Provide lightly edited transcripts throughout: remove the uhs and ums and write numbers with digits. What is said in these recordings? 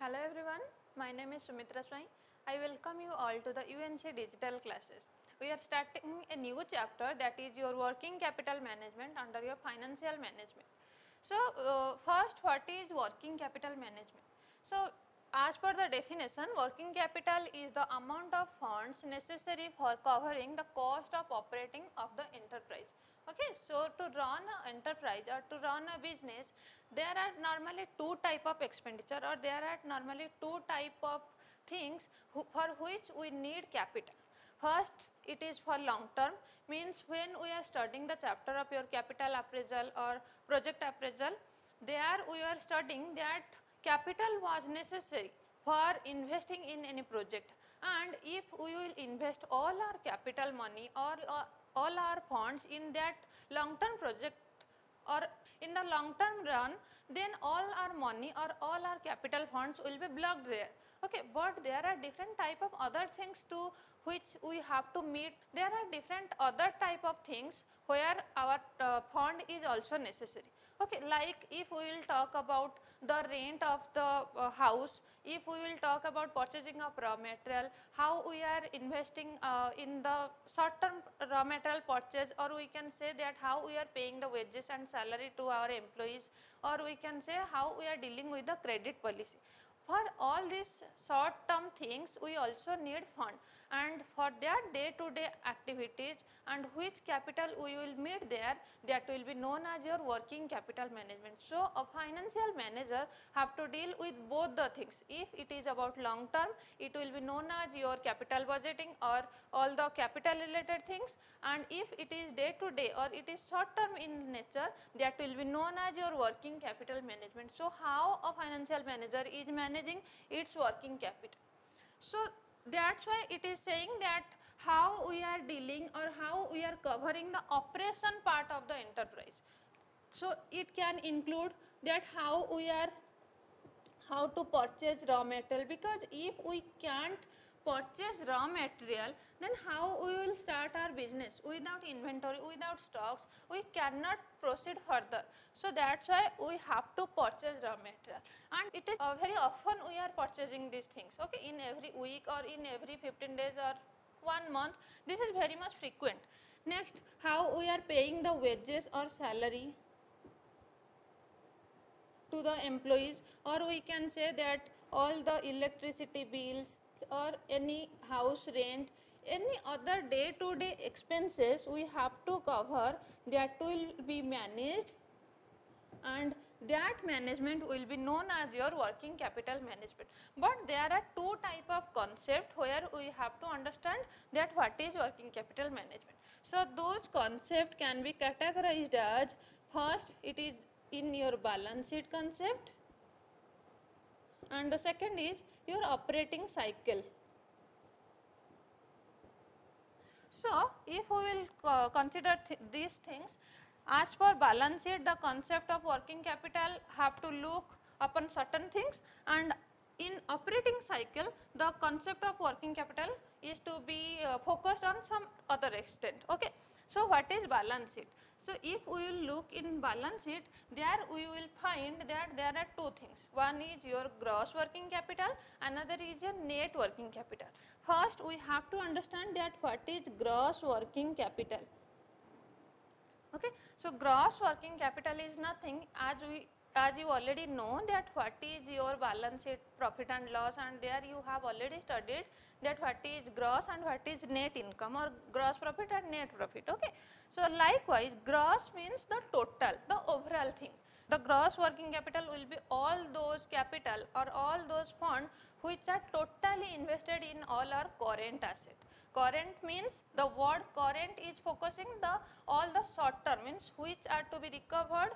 Hello everyone, my name is Sumitra Swai. I welcome you all to the UNC digital classes. We are starting a new chapter, that is your working capital management under your financial management. So first, what is working capital management? So as per the definition, working capital is the amount of funds necessary for covering the cost of operating of the enterprise. Okay, so to run an enterprise or to run a business, there are normally two type of expenditure, or there are normally two type of things for which we need capital. First, it is for long term, means when we are studying the chapter of your capital appraisal or project appraisal, there we are studying that capital was necessary for investing in any project, and if we will invest all our capital money or all our funds in that long term project or in the long term run, then all our money or all our capital funds will be blocked there. Okay, but there are different type of other things too which we have to meet. There are different other type of things where our fund is also necessary. Okay, like if we will talk about the rent of the house, if we will talk about purchasing of raw material, how we are investing in the short term raw material purchase, or we can say that how we are paying the wages and salary to our employees, or we can say how we are dealing with the credit policy. For all these short term things we also need fund, and for their day to day activities and which capital we will meet there, that will be known as your working capital management. So a financial manager have to deal with both the things. If it is about long term, it will be known as your capital budgeting or all the capital related things, and if it is day to day or it is short term in nature, that will be known as your working capital management. So how a financial manager is managing its working capital? So that's why it is saying that how we are dealing or how we are covering the operation part of the enterprise. So it can include that how to purchase raw material, because if we can't purchase raw material, then how we will start our business? Without inventory, without stocks, we cannot proceed further. So that's why we have to purchase raw material, and it is very often we are purchasing these things. Okay, in every week or in every 15 days or 1 month, this is very much frequent. Next, how we are paying the wages or salary to the employees, or we can say that all the electricity bills or any house rent, any other day to day expenses we have to cover, that will be managed, and that management will be known as your working capital management. But there are two type of concept where we have to understand that what is working capital management. So those concept can be categorized as, first it is in your balance sheet concept, and the second is your operating cycle. So if we will consider these things, as per balance sheet, the concept of working capital have to look upon certain things, and in operating cycle the concept of working capital is to be focused on some other extent. Okay, so what is balance sheet? So if we will look in balance sheet, there we will find that there are two things. One is your gross working capital, another is your net working capital. First we have to understand that what is gross working capital. Okay, so gross working capital is nothing, as you already know that what is your balance sheet profit and loss, and there you have already studied that what is gross and what is net income, or gross profit and net profit. Okay, so likewise gross means the total, the overall thing. The gross working capital will be all those capital or all those funds which are totally invested in all our current asset. Current means, the word current is focusing the all the short term, means which are to be recovered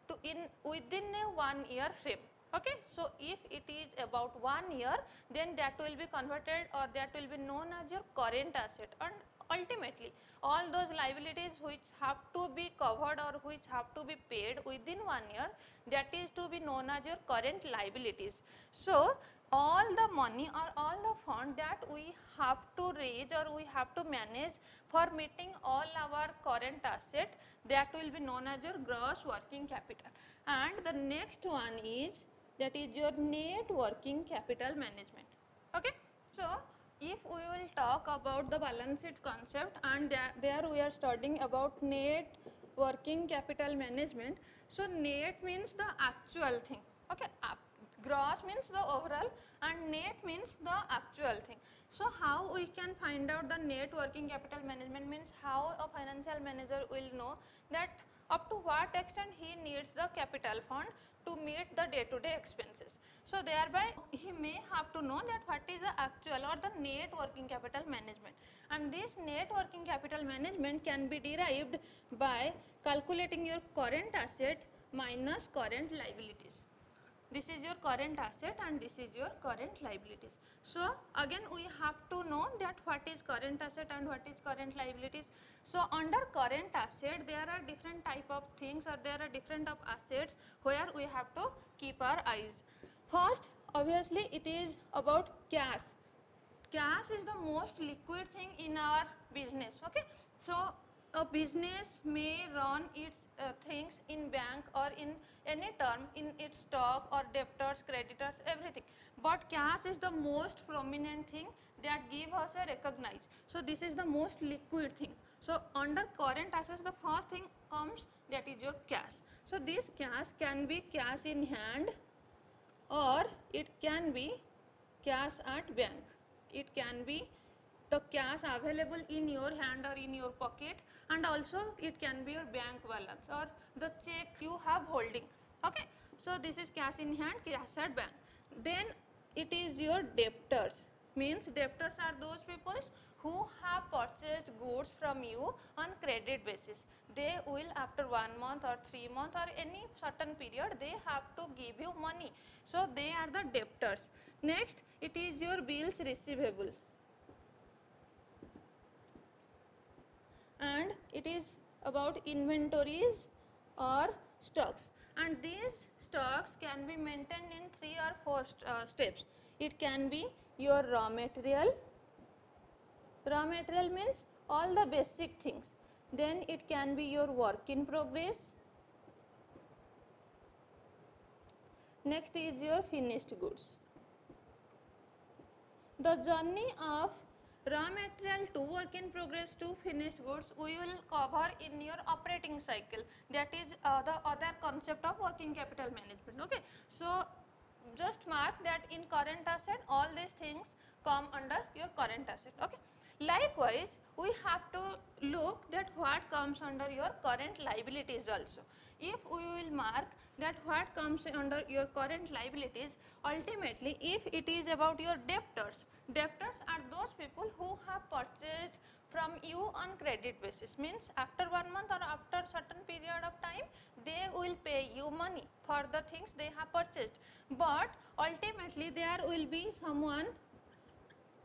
to in within a 1 year frame. Okay, so if it is about 1 year, then that will be converted, or that will be known as your current asset, and ultimately all those liabilities which have to be covered or which have to be paid within 1 year, that is to be known as your current liabilities. So all the money or all the fund that we have to raise or we have to manage for meeting all our current asset, that will be known as your gross working capital. And the next one is that is your net working capital management. Okay, so if we will talk about the balance sheet concept, and there we are studying about net working capital management. So net means the actual thing, okay, gross means the overall, and net means the actual thing. So how we can find out the net working capital management means how a financial manager will know that up to what extent he needs the capital fund to meet the day-to-day expenses. So thereby he may have to know that what is the actual or the net working capital management, and this net working capital management can be derived by calculating your current asset minus current liabilities. This is your current asset and this is your current liabilities. So again we have to know that what is current asset and what is current liabilities. So under current asset there are different type of things, or there are different of assets where we have to keep our eyes. First, obviously it is about cash. Cash is the most liquid thing in our business, okay. So a business may run its things in bank or in any term, in its stock or debtors, creditors, everything, but cash is the most prominent thing that give us a recognize. So this is the most liquid thing. So under current assets the first thing comes, that is your cash. So this cash can be cash in hand or it can be cash at bank. It can be the cash available in your hand or in your pocket, and also it can be your bank balance or the check you have holding, okay. So this is cash in hand, cash at bank. Then it is your debtors, means debtors are those people who have purchased goods from you on credit basis. They will after 1 month or 3 months or any certain period they have to give you money. So they are the debtors. Next it is your bills receivable, and it is about inventories or stocks, and these stocks can be maintained in 3 or 4 steps. It can be your raw material. Raw material means all the basic things. Then it can be your work in progress. Next is your finished goods. The journey of raw material to work in progress to finished goods we will cover in your operating cycle. That is the other concept of working capital management, okay. So just mark that in current asset all these things come under your current asset, okay. Likewise we have to look that what comes under your current liabilities also. If we will mark that what comes under your current liabilities, ultimately if it is about your debtors, debtors are those people who have purchased from you on credit basis, means after 1 month or after certain period of time they will pay you money for the things they have purchased. But ultimately there will be someone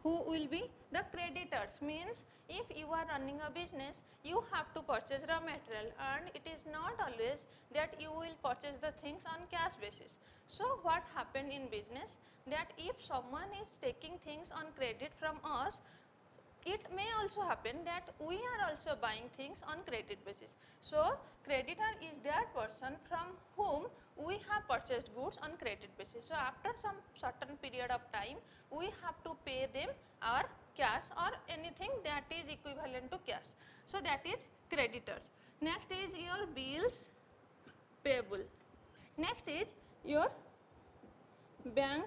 who will be the creditors, means if you are running a business you have to purchase raw material, and it is not always that you will purchase the things on cash basis. So what happened in business, that if someone is taking things on credit from us, it may also happen that we are also buying things on credit basis. So creditor is that person from whom we have purchased goods on credit basis. So after some certain period of time we have to pay them our cash or anything that is equivalent to cash. So that is creditors. Next is your bills payable. Next is your bank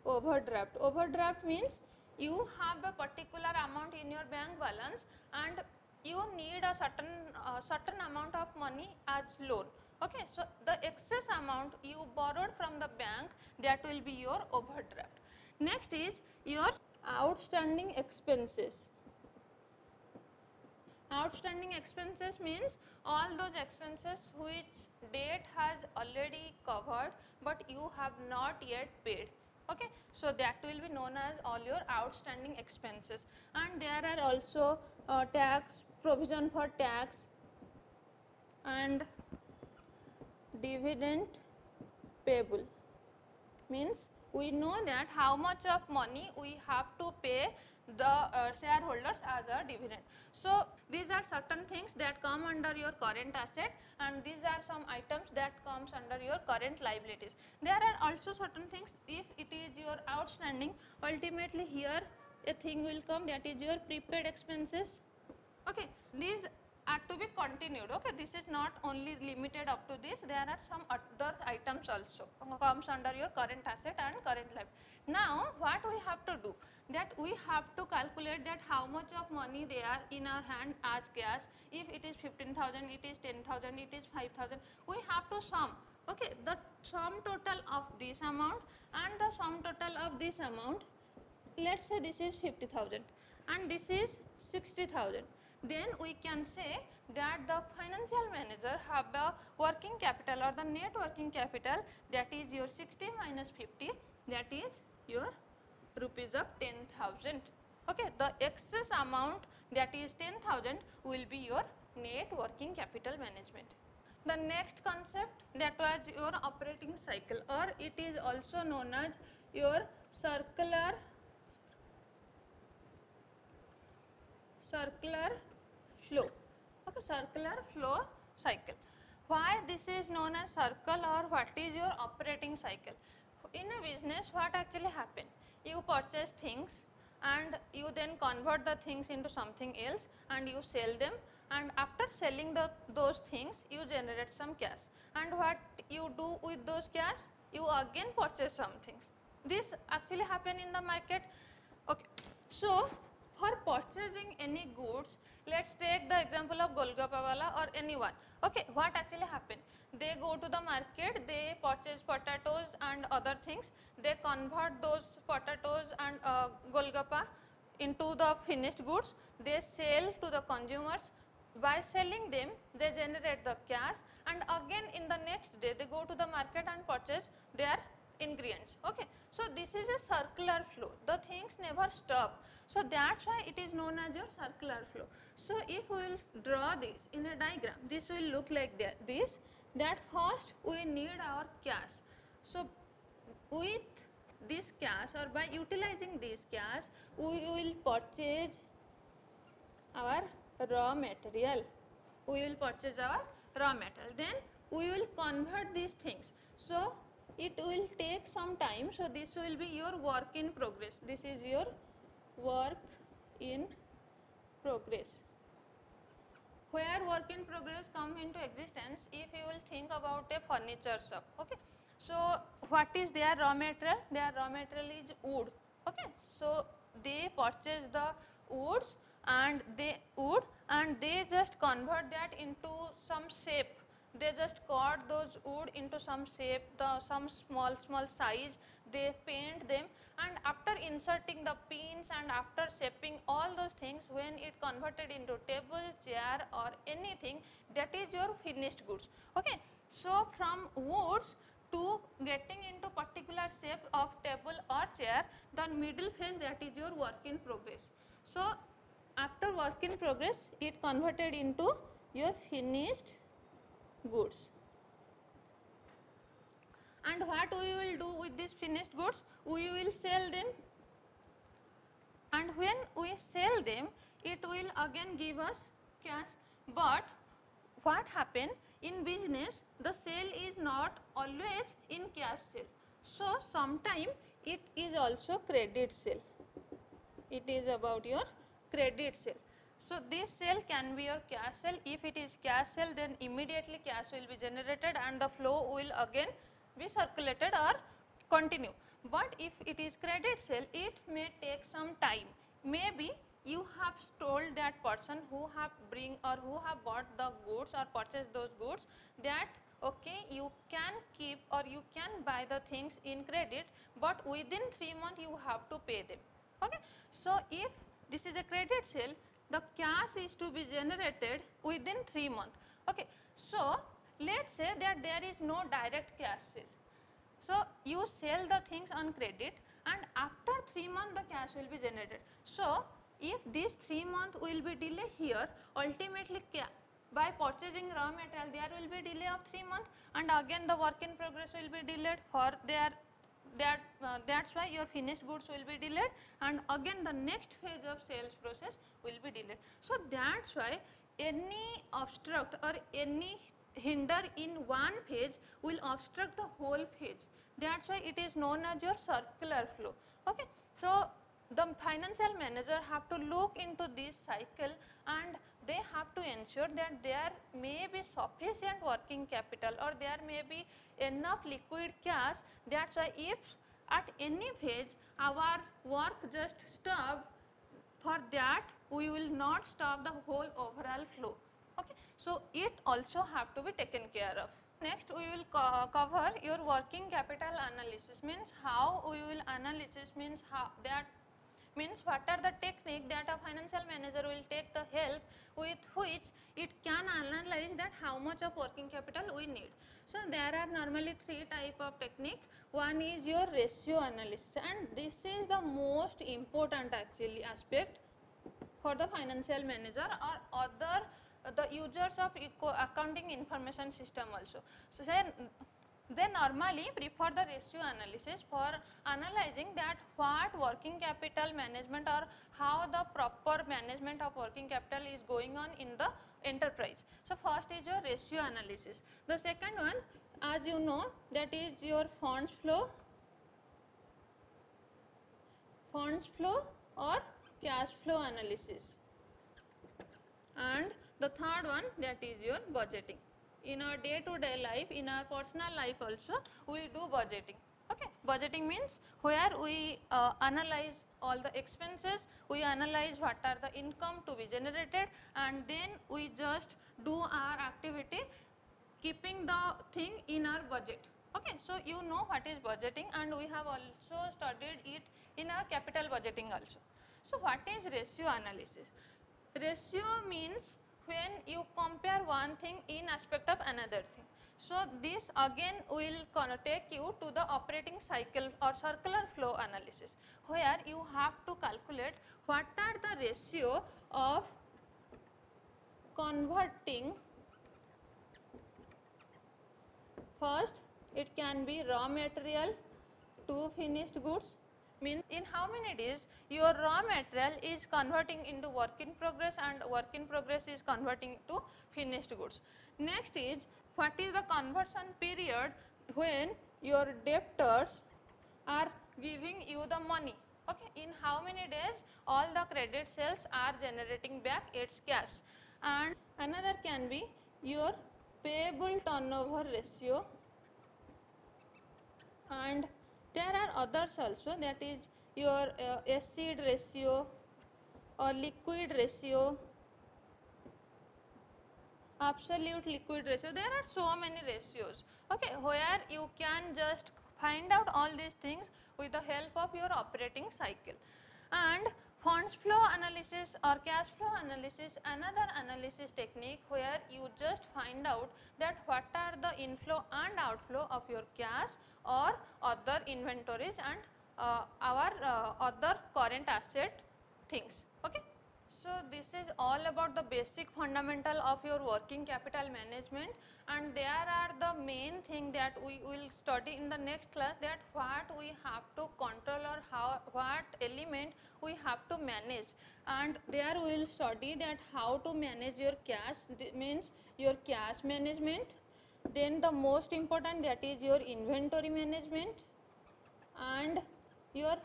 overdraft. Overdraft means you have a particular amount in your bank balance and you need a certain amount of money as loan, okay. So the excess amount you borrowed from the bank, that will be your overdraft. Next is your outstanding expenses. Outstanding expenses means all those expenses which debt has already covered but you have not yet paid, okay. So that will be known as all your outstanding expenses. And there are also tax, provision for tax and dividend payable, means we know that how much of money we have to pay the shareholders as a dividend. So these are certain things that come under your current asset, and these are some items that comes under under your current liabilities. There are also certain things, if it is your outstanding, ultimately here a thing will come, that is your prepaid expenses. Okay, these are to be continued. Okay, this is not only limited up to this, there are some other items also comes under your current asset and current liability. Now what we have to do, that we have to calculate that how much of money they are in our hand as cash. If it is 15,000, it is 10,000, it is 5,000, we have to sum. Okay, the sum total of this amount and the sum total of this amount, let's say this is 50,000 and this is 60,000. Then we can say that the financial manager have a working capital or the net working capital, that is your 60 minus 50, that is your rupees of 10,000. Okay, the excess amount, that is 10,000, will be your net working capital management. The next concept, that was your operating cycle, or it is also known as your circular flow. Okay, circular flow cycle. Why this is known as circle, or what is your operating cycle? In a business, what actually happen? You purchase things and you then convert the things into something else and you sell them, and after selling those things you generate some cash, and what you do with those cash? You again purchase some things. This actually happen in the market. Okay, so for purchasing any goods, let's take the example of Golgappa wala or anyone. Okay, what actually happen? They go to the market, they purchase potatoes and other things, they convert those potatoes and Golgappa into the finished goods, they sell to the consumers. By selling them, they generate the cash, and again in the next day they go to the market and purchase their ingredients. Okay, so this is a circular flow, the things never stop. So that's why it is known as your circular flow. So if we will draw this in a diagram, this will look like this, that first we need our cash. So with this cash, or by utilizing this cash, we will purchase our raw material. We will purchase our raw material, then we will convert these things. So it will take some time. So this will be your work in progress. This is your work in progress. Where work in progress come into existence? If you will think about a furniture shop. Okay, so what is their raw material? Their raw material is wood. Okay, so they purchase the woods and they just convert that into some shape. They just cut those wood into some shape, some small size, they paint them, and after inserting the pins and after shaping all those things, when it converted into table, chair or anything, that is your finished goods. Okay, so from woods to getting into particular shape of table or chair, the middle phase, that is your work in progress. So after work in progress, it converted into your finished goods. And what we will do with these finished goods? We will sell them, and when we sell them, it will again give us cash. But what happen in business, the sale is not always in cash sale. So sometime it is also credit sale. It is about your credit sale. So this sale can be your cash sale. If it is cash sale, then immediately cash will be generated and the flow will again be circulated or continue. But if it is credit sale, it may take some time. Maybe you have told that person who have bought the goods or purchased those goods, that okay, you can keep or you can buy the things in credit, but within 3 months you have to pay them. Okay, so if this is a credit sale, the cash is to be generated within 3 months. Okay, so let's say that there is no direct cash sale. So you sell the things on credit, and after 3 months the cash will be generated. So if this 3 months will be delay here, ultimately by purchasing raw material there will be delay of 3 months, and again the work in progress will be delayed for that's why your finished goods will be delayed, and again the next phase of sales process will be delayed. So that's why any obstruct or any hinder in one phase will obstruct the whole phase. That's why it is known as your circular flow. Okay. So the financial manager have to look into this cycle, and they have to ensure that there may be sufficient working capital or there may be enough liquid cash. That's why if at any phase our work just stopped, for that we will not stop the whole overall flow. Okay. So it also have to be taken care of. Next we will cover your working capital analysis, means how we will analysis, means how that means what are the technique that a financial manager will take the help with which it can analyze that how much of working capital we need. So there are normally three type of technique. One is your ratio analysis, and this is the most important actually aspect for the financial manager or other the users of accounting information system also. So they normally prefer the ratio analysis for analyzing that what working capital management or how the proper management of working capital is going on in the enterprise. So first is your ratio analysis. The second one, as you know, that is your funds flow or cash flow analysis. And the third one, that is your budgeting. In our day to day life, in our personal life also, we do budgeting. Okay, budgeting means where we analyze all the expenses, we analyze what are the income to be generated, and then we just do our activity keeping the thing in our budget. Okay, so you know what is budgeting, and we have also studied it in our capital budgeting also. So what is ratio analysis? Ratio means when you compare one thing in aspect of another thing. So this again will take you to the operating cycle or circular flow analysis, where you have to calculate what are the ratio of converting. First, it can be raw material to finished goods, means in how many days your raw material is converting into work in progress and work in progress is converting to finished goods. Next is what is the conversion period when your debtors are giving you the money. Okay, in how many days all the credit sales are generating back its cash. And another can be your payable turnover ratio, and there are others also, that is your acid ratio or liquid ratio, absolute liquid ratio. There are so many ratios. Okay, where you can just find out all these things with the help of your operating cycle. And funds flow analysis or cash flow analysis, another analysis technique where you just find out that what are the inflow and outflow of your cash or other inventories and our other current asset things. Okay. So this is all about the basic fundamental of your working capital management, and there are the main thing that we will study in the next class, that what we have to control or what element we have to manage, and there we will study that how to manage your cash, means your cash management. Then the most important, that is your inventory management and your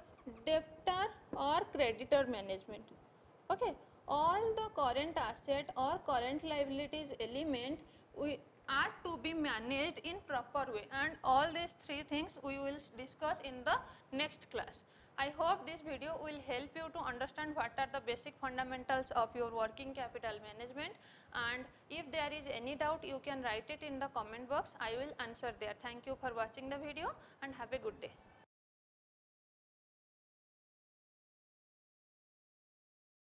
debtor or creditor management. Okay, all the current asset or current liabilities element we are to be managed in proper way, and all these three things we will discuss in the next class. I hope this video will help you to understand what are the basic fundamentals of your working capital management, and if there is any doubt you can write it in the comment box. I will answer there. Thank you for watching the video and have a good day.